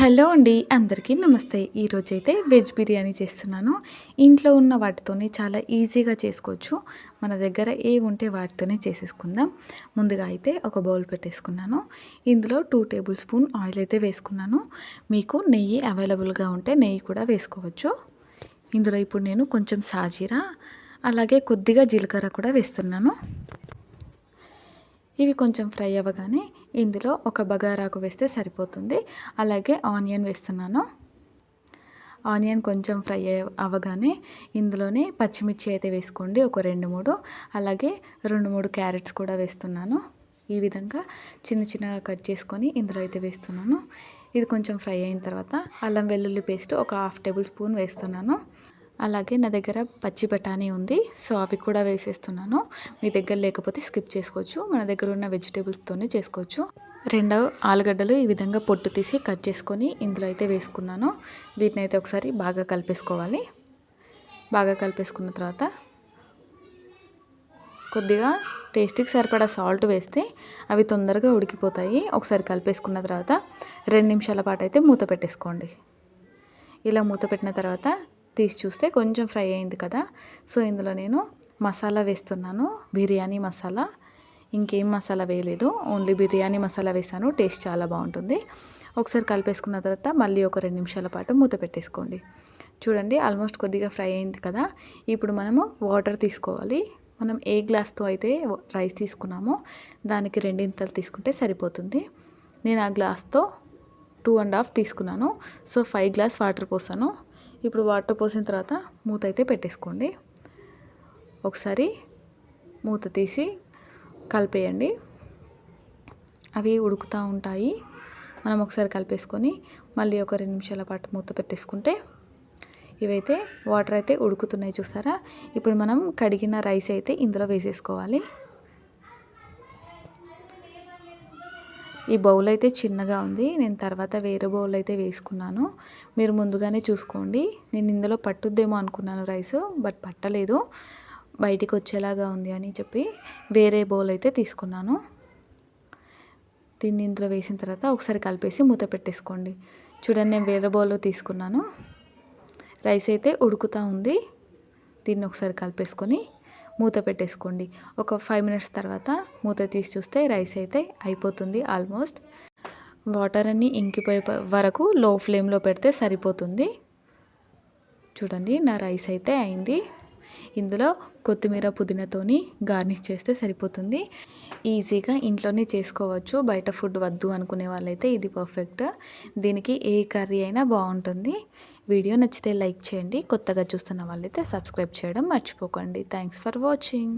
Hello అండి, అందరికీ నమస్తే. ఈరోజైతే వెజ్ బిర్యానీ చేస్తున్నాను. ఇంట్లో ఉన్న వాటితోనే చాలా ఈజీగా చేసుకోవచ్చు. మన దగ్గర ఏవి ఉంటే వాటితోనే చేసేసుకుందాం. ముందుగా అయితే ఒక బౌల్ పెట్టేసుకున్నాను. ఇందులో 2 టేబుల్ స్పూన్ ఆయిల్ అయితే వేసుకున్నాను. మీకు నెయ్యి అవైలబుల్గా ఉంటే నెయ్యి కూడా వేసుకోవచ్చు. ఇందులో ఇప్పుడు నేను కొంచెం సాజీరా అలాగే కొద్దిగా జీలకర్ర కూడా వేస్తున్నాను. ఇవి కొంచెం ఫ్రై అవ్వగానే ఇందులో ఒక బగారాకు వేస్తే సరిపోతుంది. అలాగే ఆనియన్ వేస్తున్నాను. ఆనియన్ కొంచెం ఫ్రై అవ్వగానే ఇందులోనే పచ్చిమిర్చి అయితే వేసుకోండి, ఒక 2-3. అలాగే 2-3 క్యారెట్స్ కూడా వేస్తున్నాను. ఈ విధంగా చిన్న చిన్నగా కట్ చేసుకొని ఇందులో అయితే వేస్తున్నాను. ఇది కొంచెం ఫ్రై అయిన తర్వాత అల్లం వెల్లుల్లి పేస్ట్ ఒక 1/2 టేబుల్ స్పూన్ వేస్తున్నాను. అలాగే నా దగ్గర పచ్చి బఠానీ ఉంది, సో అవి కూడా వేసేస్తున్నాను. మీ దగ్గర లేకపోతే స్కిప్ చేసుకోవచ్చు. మన దగ్గర ఉన్న వెజిటేబుల్స్తోనే చేసుకోవచ్చు. 2 ఆలుగడ్డలు ఈ విధంగా పొట్టు తీసి కట్ చేసుకొని ఇందులో అయితే వేసుకున్నాను. వీటిని అయితే ఒకసారి బాగా కలిపేసుకోవాలి. బాగా కలిపేసుకున్న తర్వాత కొద్దిగా టేస్ట్కి సరిపడా సాల్ట్ వేస్తే అవి తొందరగా ఉడికిపోతాయి. ఒకసారి కలిపేసుకున్న తర్వాత 2 నిమిషాల పాటు అయితే మూత పెట్టేసుకోండి. ఇలా మూత పెట్టిన తర్వాత తీసి చూస్తే కొంచెం ఫ్రై అయింది కదా. సో ఇందులో నేను మసాలా వేస్తున్నాను, బిర్యానీ మసాలా. ఇంకేం మసాలా వేయలేదు, ఓన్లీ బిర్యానీ మసాలా వేసాను. టేస్ట్ చాలా బాగుంటుంది. ఒకసారి కలిపేసుకున్న తర్వాత మళ్ళీ ఒక 2 నిమిషాల పాటు మూత పెట్టేసుకోండి. చూడండి, ఆల్మోస్ట్ కొద్దిగా ఫ్రై అయింది కదా. ఇప్పుడు మనము వాటర్ తీసుకోవాలి. మనం ఏ గ్లాస్తో అయితే రైస్ తీసుకున్నామో దానికి 2 తీసుకుంటే సరిపోతుంది. నేను ఆ గ్లాస్తో 2.5 తీసుకున్నాను. సో 5 గ్లాస్ వాటర్ పోసాను. ఇప్పుడు వాటర్ పోసిన తర్వాత మూత అయితే పెట్టేసుకోండి. ఒకసారి మూత తీసి కలిపేయండి. అవి ఉడుకుతూ ఉంటాయి. మనం ఒకసారి కలిపేసుకొని మళ్ళీ ఒక 2 నిమిషాల పాటు మూత పెట్టేసుకుంటే ఇవైతే వాటర్ అయితే ఉడుకుతున్నాయి, చూసారా. ఇప్పుడు మనం కడిగిన రైస్ అయితే ఇందులో వేసేసుకోవాలి. ఈ బౌల్ అయితే చిన్నగా ఉంది, నేను తర్వాత వేరే బౌల్ అయితే వేసుకున్నాను. మీరు ముందుగానే చూసుకోండి. నేను ఇందులో పట్టుద్దేమో అనుకున్నాను రైస్, బట్ పట్టలేదు. బయటికి వచ్చేలాగా ఉంది అని చెప్పి వేరే బౌల్ అయితే తీసుకున్నాను. దీన్ని ఇందులో వేసిన తర్వాత ఒకసారి కలిపేసి మూత పెట్టేసుకోండి. చూడండి, నేను వేరే బౌల్లో తీసుకున్నాను. రైస్ అయితే ఉడుకుతూ ఉంది. దీన్ని ఒకసారి కలిపేసుకొని మూత పెట్టేసుకోండి. ఒక 5 మినిట్స్ తర్వాత మూత తీసి చూస్తే రైస్ అయితే అయిపోతుంది ఆల్మోస్ట్. వాటర్ అన్నీ ఇంకిపోయే వరకు లో ఫ్లేమ్లో పెడితే సరిపోతుంది. చూడండి, నా రైస్ అయితే అయింది. ఇందులో కొత్తిమీర పుదీనాతోని గార్నిష్ చేస్తే సరిపోతుంది. ఈజీగా ఇంట్లోనే చేసుకోవచ్చు. బయట ఫుడ్ వద్దు అనుకునే వాళ్ళైతే ఇది పర్ఫెక్ట్. దీనికి ఏ కర్రీ అయినా బాగుంటుంది. వీడియో నచ్చితే లైక్ చేయండి. కొత్తగా చూస్తున్న వాళ్ళైతే సబ్స్క్రైబ్ చేయడం మర్చిపోకండి. Thanks for watching.